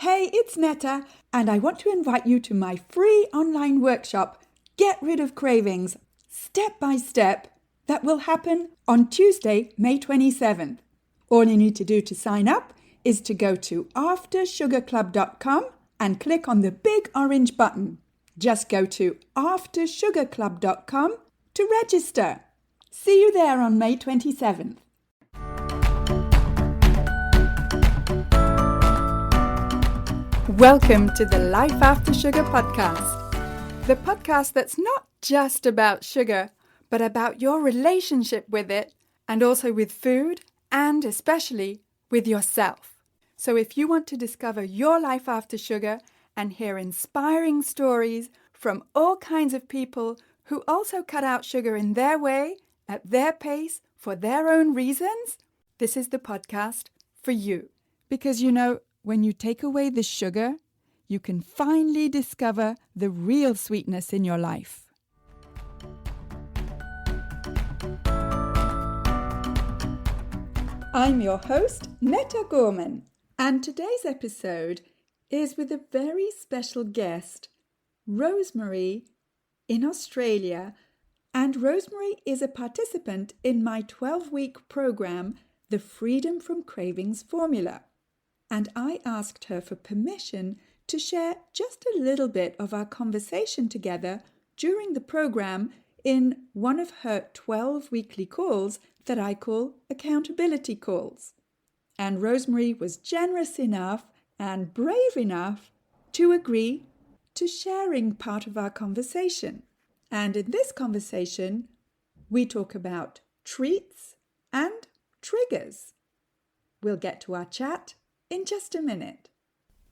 Hey, it's Netta, and I want to invite you to my free online workshop, Get Rid of Cravings, Step by Step, that will happen on Tuesday, May 27th. All you need to do to sign up is to go to aftersugarclub.com and click on the big orange button. Just go to aftersugarclub.com to register. See you there on May 27th. Welcome to the Life After Sugar podcast. The podcast that's not just about sugar, but about your relationship with it and also with food and especially with yourself. So if you want to discover your life after sugar and hear inspiring stories from all kinds of people who also cut out sugar in their way, at their pace, for their own reasons, this is the podcast for you. Because when you take away the sugar, you can finally discover the real sweetness in your life. I'm your host, Netta Gorman, and today's episode is with a very special guest, Rosemary in Australia. And Rosemary is a participant in my 12-week program, The Freedom from Cravings Formula. And I asked her for permission to share just a little bit of our conversation together during the program in one of her 12 weekly calls that I call accountability calls. And Rosemary was generous enough and brave enough to agree to sharing part of our conversation. And in this conversation, we talk about treats and triggers. We'll get to our chat in just a minute.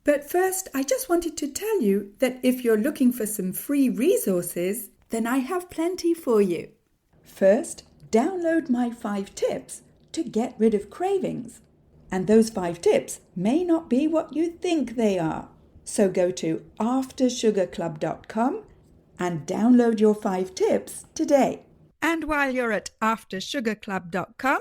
But first, I just wanted to tell you that if you're looking for some free resources, then I have plenty for you. First, download my 5 tips to get rid of cravings. And those 5 tips may not be what you think they are. So go to aftersugarclub.com and download your 5 tips today. And while you're at aftersugarclub.com,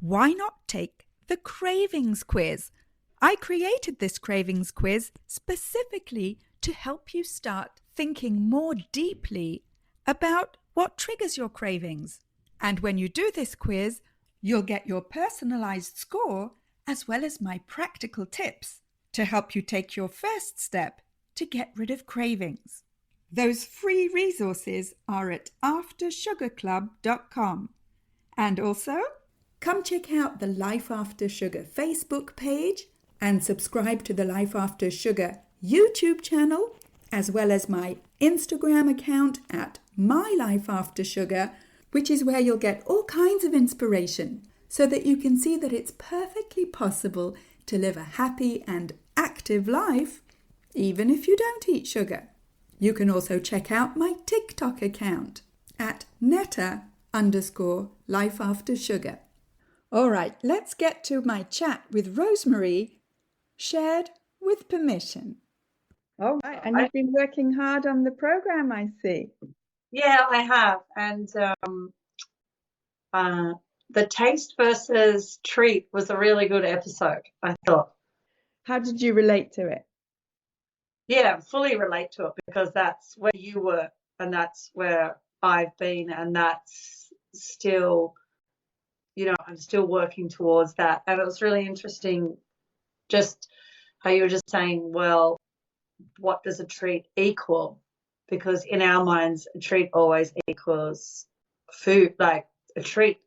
why not take the cravings quiz? I created this cravings quiz specifically to help you start thinking more deeply about what triggers your cravings. And when you do this quiz, you'll get your personalized score as well as my practical tips to help you take your first step to get rid of cravings. Those free resources are at aftersugarclub.com. And also, come check out the Life After Sugar Facebook page and subscribe to the Life After Sugar YouTube channel, as well as my Instagram account at My Life After Sugar, which is where you'll get all kinds of inspiration so that you can see that it's perfectly possible to live a happy and active life, even if you don't eat sugar. You can also check out my TikTok account at Netta_Life After Sugar. All right, let's get to my chat with Rosemary, shared with permission. All right, and you've been working hard on the program, I see. Yeah, I have. And the taste versus treat was a really good episode, I thought. How did you relate to it? Yeah, fully relate to it because that's where you were and that's where I've been, and that's still, I'm still working towards that. And it was really interesting just how you were just saying, well, what does a treat equal? Because in our minds, a treat always equals food, like a treat.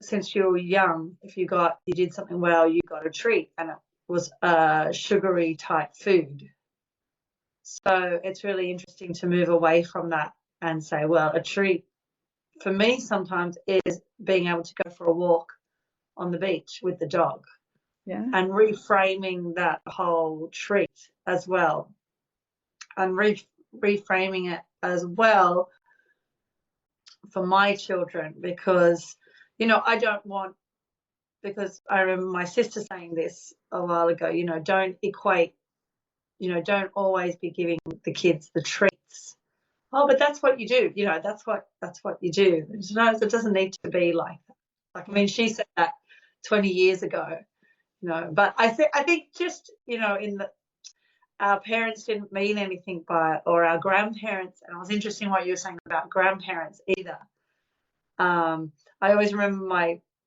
Since you were young, if you did something well, you got a treat, and it was a sugary type food. So it's really interesting to move away from that and say, well, a treat for me sometimes is being able to go for a walk on the beach with the dog. Yeah. And reframing that whole treat as well, and reframing it as well for my children, because I don't want, because I remember my sister saying this a while ago, don't equate, don't always be giving the kids the treats. Oh, but that's what you do, that's what you do. No, it doesn't need to be like that. Like, I mean, she said that 20 years ago, But I think just, in our parents didn't mean anything by it, or our grandparents. And it was interesting what you were saying about grandparents either. I always remember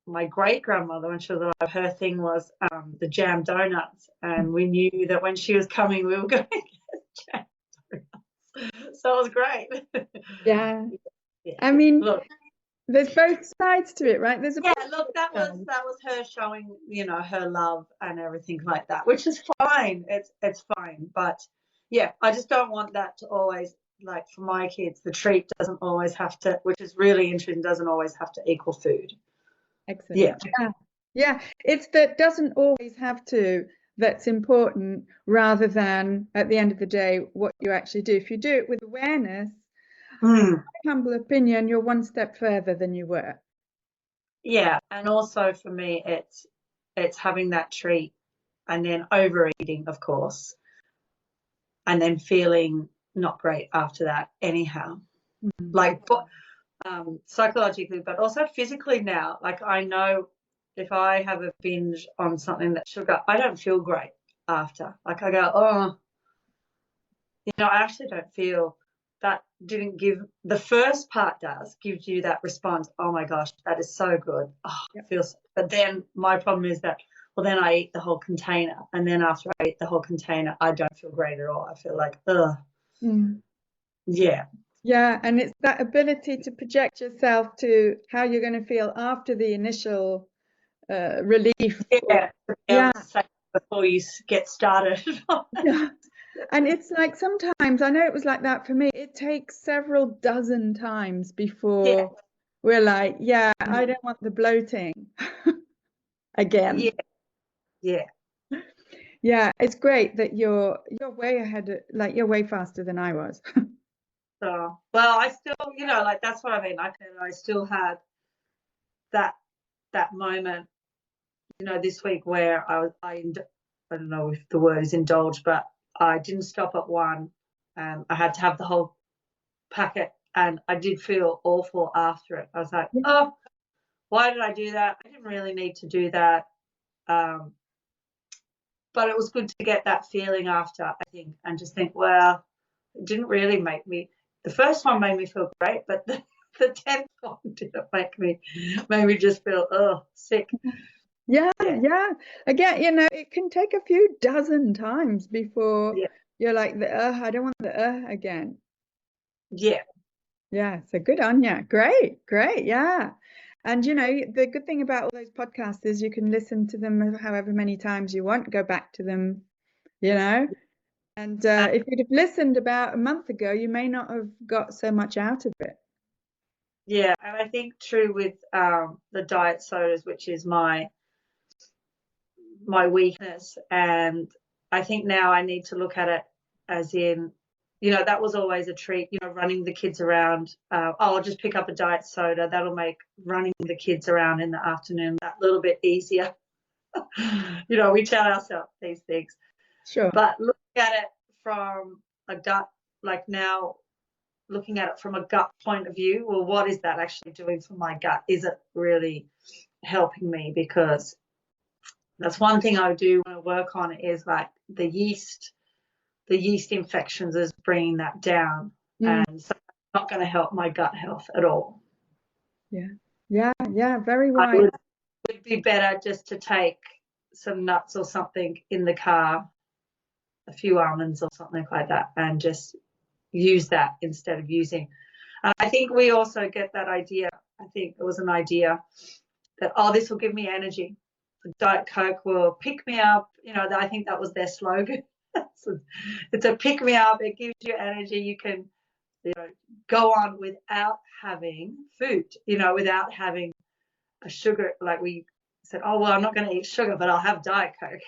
my great grandmother, when she was alive, her thing was the jam donuts, and we knew that when she was coming, we were going to get jam donuts. So it was great. Yeah. Yeah. I mean, Look, there's both sides to it, right? There's a look, that was her showing, her love and everything like that, which is fine. It's fine, but yeah, I just don't want that to always, like, for my kids, the treat doesn't always have to, which is really interesting, doesn't always have to equal food. Excellent. Yeah. It's that doesn't always have to, that's important, rather than at the end of the day what you actually do. If you do it with awareness, in my humble opinion, you're one step further than you were. Yeah, and also for me, it's having that treat and then overeating, of course, and then feeling not great after that anyhow. Like, psychologically, but also physically now. Like, I know if I have a binge on something that's sugar, I don't feel great after. Like, I go, oh, I actually don't feel that. Didn't give, the first part does gives you that response. Oh my gosh, that is so good. Oh, it feels. But then my problem is that, well, then I eat the whole container, and then after I eat the whole container, I don't feel great at all. I feel like, ugh. Yeah. Yeah, and it's that ability to project yourself to how you're going to feel after the initial relief. Yeah. Before you get started. Yeah. And it's like, sometimes, I know it was like that for me, it takes several dozen times before we're like, I don't want the bloating again. Yeah. Yeah, it's great that you're way ahead, like you're way faster than I was. So, well, I still, like, that's what I mean. I still had that moment, this week where I don't know if the word is indulge, but I didn't stop at one, and I had to have the whole packet, and I did feel awful after it. I was like, oh, why did I do that? I didn't really need to do that. But it was good to get that feeling after, I think, and just think, well, it didn't really make me. The first one made me feel great, but the 10th one didn't made me just feel sick. Yeah. Again, it can take a few dozen times before you're like, I don't want the again. Yeah, so good on you. Great, yeah. And the good thing about all those podcasts is you can listen to them however many times you want, go back to them, and if you'd have listened about a month ago, you may not have got so much out of it. Yeah, and I think true with the diet sodas, which is my weakness, and I think now I need to look at it as in, that was always a treat, running the kids around. I'll just pick up a diet soda. That'll make running the kids around in the afternoon that little bit easier. We tell ourselves these things. Sure. But looking at it from a gut, like now, looking at it from a gut point of view, well, what is that actually doing for my gut? Is it really helping me? Because that's one thing I do want to work on, is like the yeast infections is bringing that down. And so it's not going to help my gut health at all. Yeah, very wise. It would be better just to take some nuts or something in the car, a few almonds or something like that, and just use that instead of using. And I think we also get that idea. I think it was an idea that, this will give me energy. The Diet Coke will pick me up. I think that was their slogan. So it's a pick me up. It gives you energy. You can, go on without having food. Without having a sugar. Like we said, oh well, I'm not going to eat sugar, but I'll have Diet Coke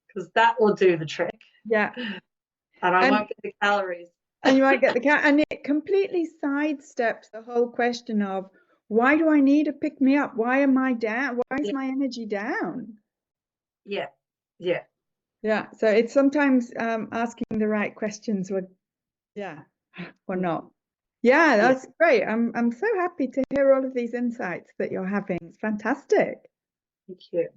because that will do the trick. Yeah. And I won't get the calories. And you might get and it completely sidesteps the whole question of, why do I need a pick me up? Why am I down? Why is my energy down? Yeah. So it's sometimes asking the right questions or not. Yeah, that's great. I'm so happy to hear all of these insights that you're having. It's fantastic. Thank you.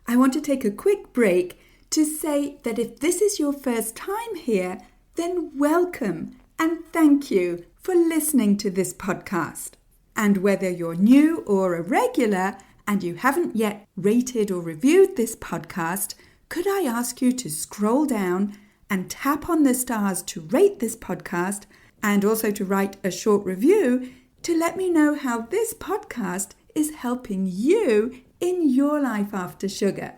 I want to take a quick break to say that if this is your first time here, then welcome and thank you for listening to this podcast. And whether you're new or a regular and you haven't yet rated or reviewed this podcast, could I ask you to scroll down and tap on the stars to rate this podcast and also to write a short review to let me know how this podcast is helping you in your life after sugar.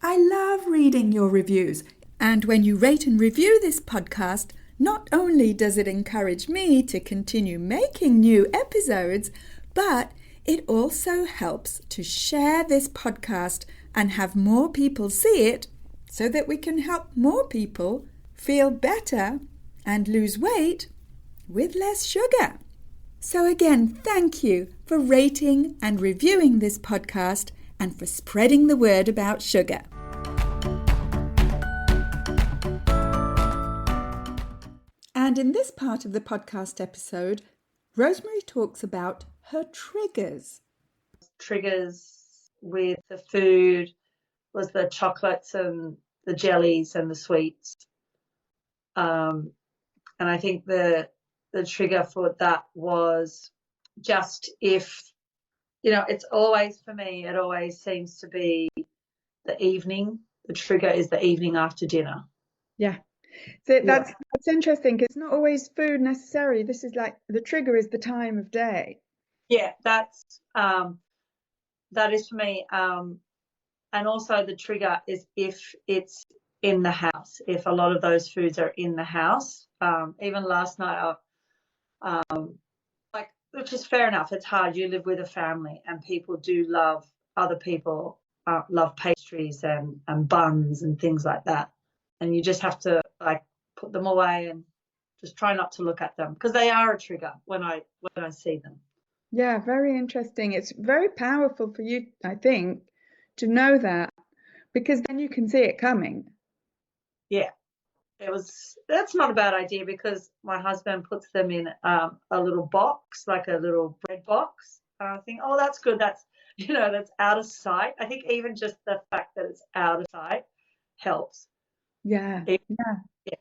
I love reading your reviews, and when you rate and review this podcast, not only does it encourage me to continue making new episodes, but it also helps to share this podcast and have more people see it so that we can help more people feel better and lose weight with less sugar. So again, thank you for rating and reviewing this podcast and for spreading the word about sugar. And in this part of the podcast episode, Rosemary talks about her triggers. Triggers with the food was the chocolates and the jellies and the sweets. And I think the trigger for that was just if, it's always, for me, it always seems to be the evening. The trigger is the evening after dinner. Yeah. So that's interesting, because it's not always food necessarily. This is like the trigger is the time of day. Yeah, that is for me. And also the trigger is if it's in the house, if a lot of those foods are in the house. Even last night, which is fair enough. It's hard. You live with a family, and people do love, other people love pastries and buns and things like that. And you just have to put them away and just try not to look at them, because they are a trigger when I see them. Yeah, very interesting. It's very powerful for you, I think, to know that, because then you can see it coming. Yeah. That's not a bad idea, because my husband puts them in a little box, like a little bread box. And I think, oh, that's good. That's out of sight. I think even just the fact that it's out of sight helps. Yeah. Yeah.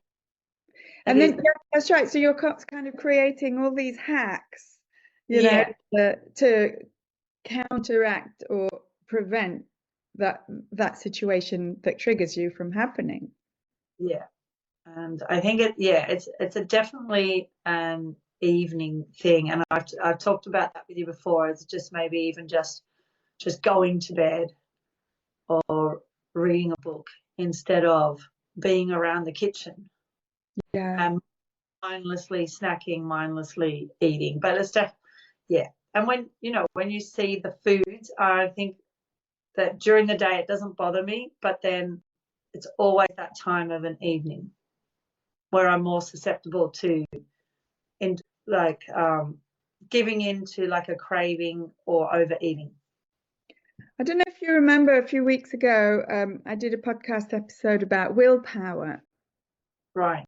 And then that's right. So you're kind of creating all these hacks, to counteract or prevent that situation that triggers you from happening. Yeah. And I think it's a definitely an evening thing, and I've talked about that with you before. It's just maybe even just going to bed or reading a book instead of being around the kitchen. Yeah. And mindlessly snacking, mindlessly eating. But it's and when you see the foods, I think that during the day it doesn't bother me, but then it's always that time of an evening where I'm more susceptible to giving into like a craving or overeating. I don't know if you remember a few weeks ago, I did a podcast episode about willpower. Right.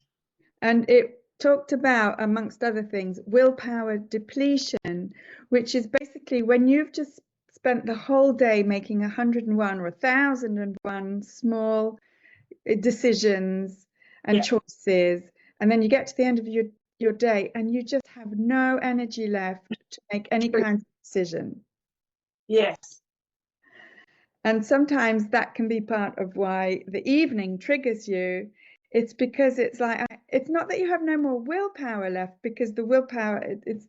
And it talked about, amongst other things, willpower depletion, which is basically when you've just spent the whole day making 101 or 1001 small decisions and choices, and then you get to the end of your day and you just have no energy left to make any kind of decision. Yes. And sometimes that can be part of why the evening triggers you. It's because it's not that you have no more willpower left, because the willpower, it's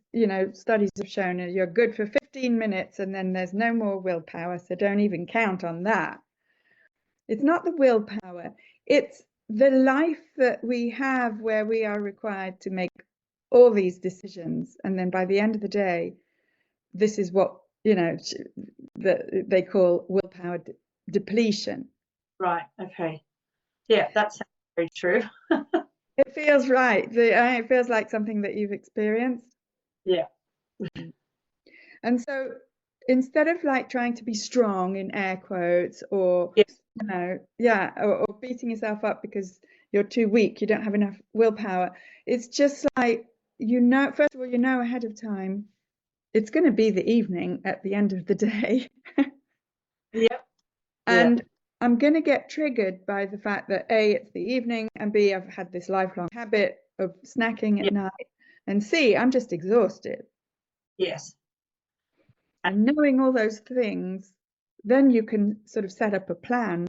studies have shown that you're good for 15 minutes and then there's no more willpower, so don't even count on that. It's not the willpower, it's the life that we have where we are required to make all these decisions, and then by the end of the day, this is what that they call willpower depletion. Right. Okay. Yeah, that sounds very true. It feels right. It feels like something that you've experienced. Yeah. And so instead of trying to be strong in air quotes, or or beating yourself up because you're too weak, you don't have enough willpower, it's just first of all, ahead of time it's going to be the evening at the end of the day. Yep. Yeah. And I'm going to get triggered by the fact that A, it's the evening, and B, I've had this lifelong habit of snacking at Yeah. night, and C, I'm just exhausted. Yes. And knowing all those things, then you can sort of set up a plan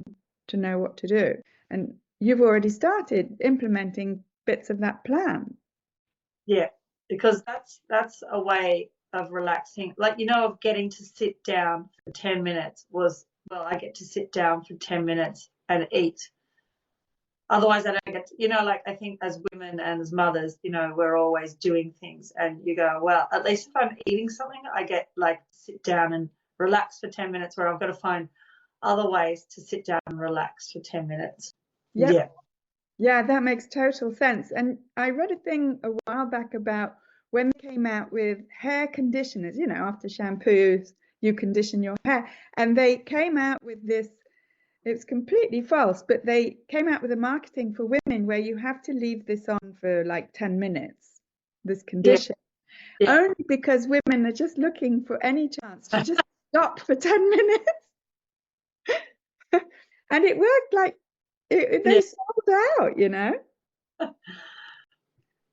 to know what to do. And you've already started implementing bits of that plan. Yeah. Because that's a way of relaxing. Like, of getting to sit down for 10 minutes was, well, I get to sit down for 10 minutes and eat. Otherwise, I don't get to, like, I think as women and as mothers, we're always doing things. And you go, well, at least if I'm eating something, I get like sit down and relax for 10 minutes, where I've got to find other ways to sit down and relax for 10 minutes. Yep. Yeah. Yeah, that makes total sense. And I read a thing a while back about when they came out with hair conditioners, after shampoos, you condition your hair. And they came out with this, it's completely false, but they came out with a marketing for women where you have to leave this on for like 10 minutes, this Yeah. condition, Yeah. only because women are just looking for any chance to just stop for 10 minutes. And it worked like they Yeah. sold out.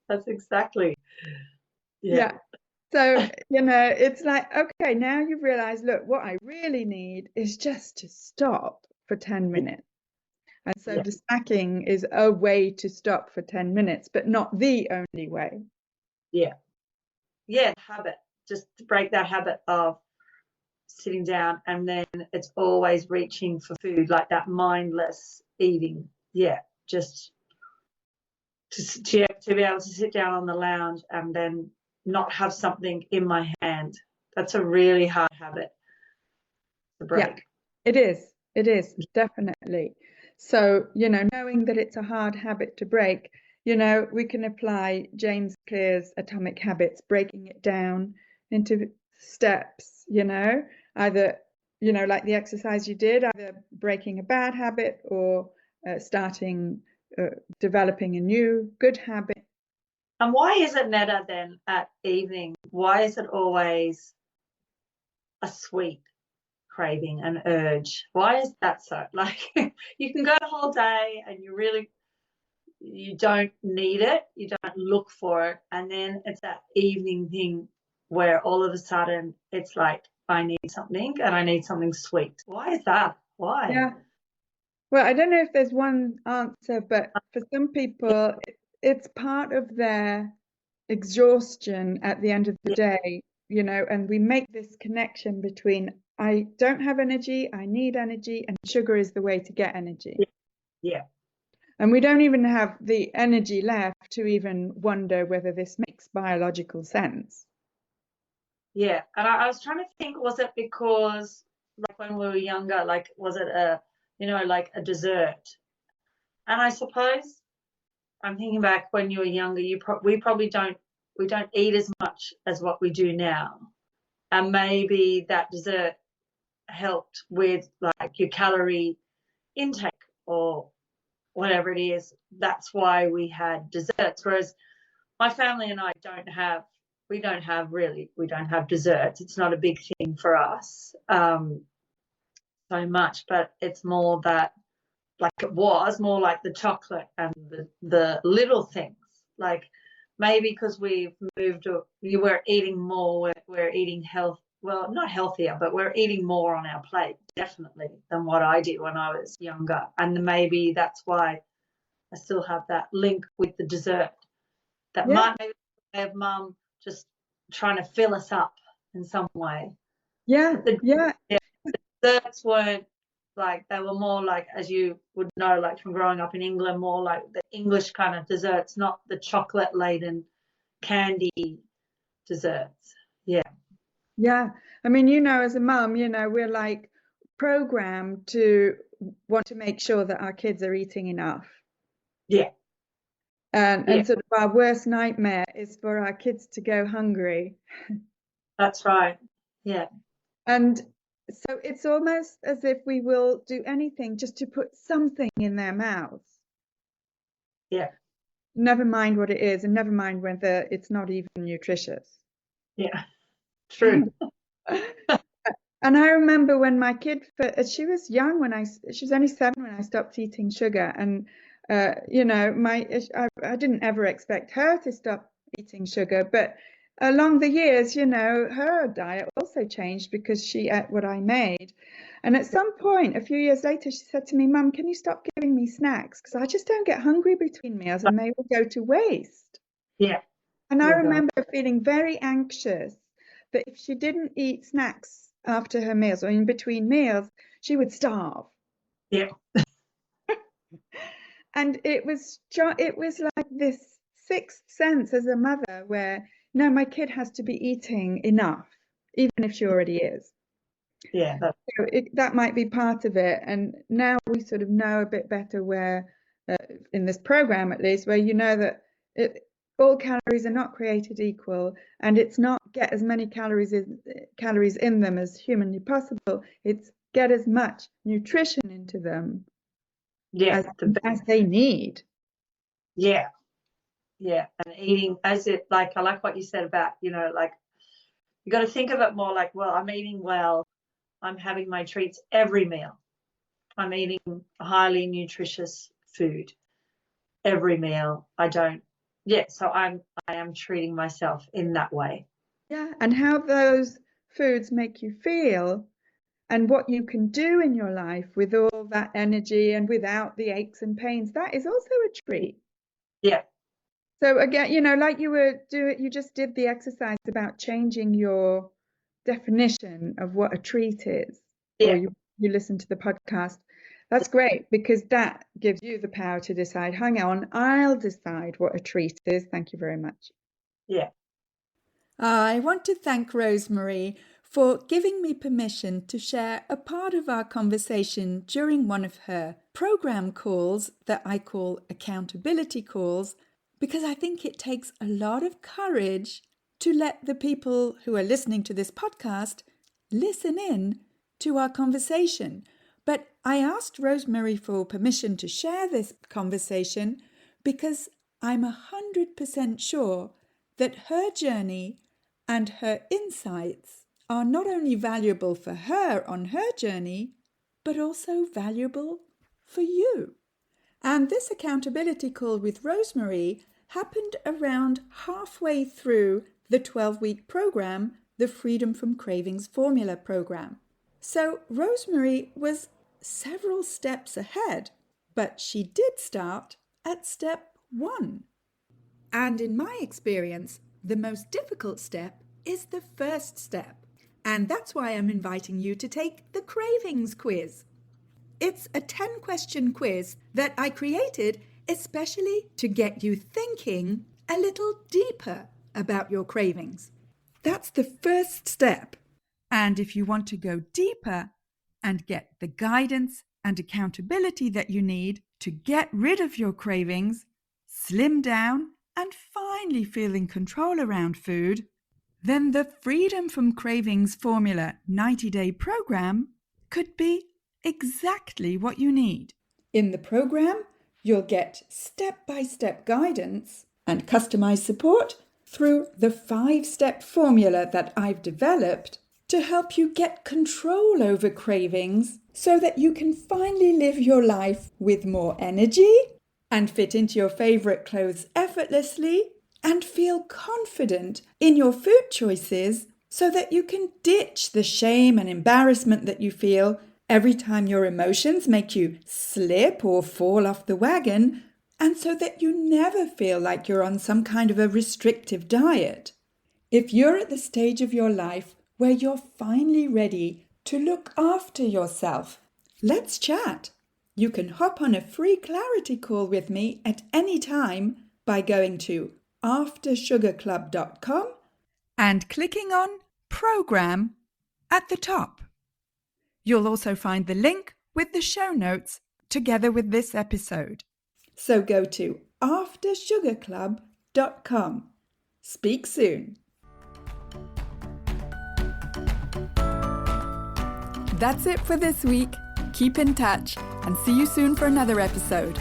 That's exactly. Yeah. Yeah. So, it's like, okay, now you've realized, look, what I really need is just to stop for 10 Yeah. minutes. And so Yeah. the snacking is a way to stop for 10 minutes, but not the only way. Yeah. Yeah. Habit. Just to break that habit of sitting down and then it's always reaching for food, like that mindless eating. Yeah. Just to be able to sit down on the lounge and then not have something in my hand. That's a really hard habit to Yeah, break. it is. It is, definitely. So, knowing that it's a hard habit to break, we can apply James Clear's Atomic Habits, breaking it down into steps, either, like the exercise you did, either breaking a bad habit or starting, developing a new good habit. And why is it, Netta, then at evening? Why is it always a sweet craving, an urge? Why is that so? Like, you can go the whole day and you don't need it, you don't look for it, and then it's that evening thing where all of a sudden it's like, I need something and I need something sweet. Why is that? Why? Yeah. Well, I don't know if there's one answer, but for some people, it's part of their exhaustion at the end of the Yeah. day, and we make this connection between I don't have energy, I need energy, and sugar is the way to get energy. Yeah. Yeah. And we don't even have the energy left to even wonder whether this makes biological sense. Yeah. And I was trying to think, was it because, like, when we were younger, like, was it like a dessert? And I suppose I'm thinking back when you were younger, we probably don't eat as much as what we do now. And maybe that dessert helped with like your calorie intake or whatever it is. That's why we had desserts. Whereas my family and I we don't have desserts. It's not a big thing for us so much, but it's more that, like, it was more like the chocolate and the little things. Like, maybe because we've moved, you were eating more, we're eating health, well, not healthier, but we're eating more on our plate, definitely, than what I did when I was younger. And maybe that's why I still have that link with the dessert. That Yeah, might maybe have mum just trying to fill us up in some way. yeah, But the yeah, desserts weren't like, they were more like, as you would know, like from growing up in England, more like the English kind of desserts, not the chocolate laden candy desserts. Yeah. yeah. I mean, as a mum, we're like programmed to want to make sure that our kids are eating enough. Yeah. And Yeah. sort of our worst nightmare is for our kids to go hungry. That's right. Yeah. And so it's almost as if we will do anything just to put something in their mouths. Yeah. Never mind what it is, and never mind whether it's not even nutritious. Yeah. True. And I remember when my kid, she was young she was only 7 when I stopped eating sugar. And, I didn't ever expect her to stop eating sugar. But along the years, her diet also changed because she ate what I made. And at some point, a few years later, she said to me, "Mum, can you stop giving me snacks? Because I just don't get hungry between meals and they will go to waste." Yeah. And I You're right. remember feeling very anxious that if she didn't eat snacks after her meals or in between meals, she would starve. Yeah. And it was like this sixth sense as a mother where, no, my kid has to be eating enough, even if she already is. Yeah. So that might be part of it. And now we sort of know a bit better where, in this program at least, where you know that all calories are not created equal, and it's not get as many calories in them as humanly possible. It's get as much nutrition into them Yeah. as they need. Yeah. Yeah. And eating as it, like, I like what you said about, like, you got to think of it more like, well, I'm eating well. I'm having my treats every meal. I'm eating highly nutritious food every meal. So I am treating myself in that way. Yeah, and how those foods make you feel and what you can do in your life with all that energy and without the aches and pains, that is also a treat. Yeah. So again, like you just did the exercise about changing your definition of what a treat is, or Yeah. you listen to the podcast. That's great because that gives you the power to decide, hang on, I'll decide what a treat is. Thank you very much. Yeah. I want to thank Rosemary for giving me permission to share a part of our conversation during one of her program calls that I call accountability calls, because I think it takes a lot of courage to let the people who are listening to this podcast listen in to our conversation. But I asked Rosemary for permission to share this conversation because I'm 100% sure that her journey and her insights are not only valuable for her on her journey, but also valuable for you. And this accountability call with Rosemary happened around halfway through the 12-week program, the Freedom from Cravings Formula program. So Rosemary was several steps ahead, but she did start at step 1. And in my experience, the most difficult step is the first step. And that's why I'm inviting you to take the Cravings quiz. It's a 10-question quiz that I created especially to get you thinking a little deeper about your cravings. That's the first step. And if you want to go deeper and get the guidance and accountability that you need to get rid of your cravings, slim down, and finally feel in control around food, then the Freedom from Cravings Formula 90-day program could be exactly what you need. In the program, you'll get step-by-step guidance and customized support through the 5-step formula that I've developed to help you get control over cravings so that you can finally live your life with more energy and fit into your favorite clothes effortlessly and feel confident in your food choices so that you can ditch the shame and embarrassment that you feel every time your emotions make you slip or fall off the wagon, and so that you never feel like you're on some kind of a restrictive diet. If you're at the stage of your life where you're finally ready to look after yourself, let's chat. You can hop on a free clarity call with me at any time by going to aftersugarclub.com and clicking on Program at the top. You'll also find the link with the show notes together with this episode. So go to aftersugarclub.com. Speak soon. That's it for this week. Keep in touch and see you soon for another episode.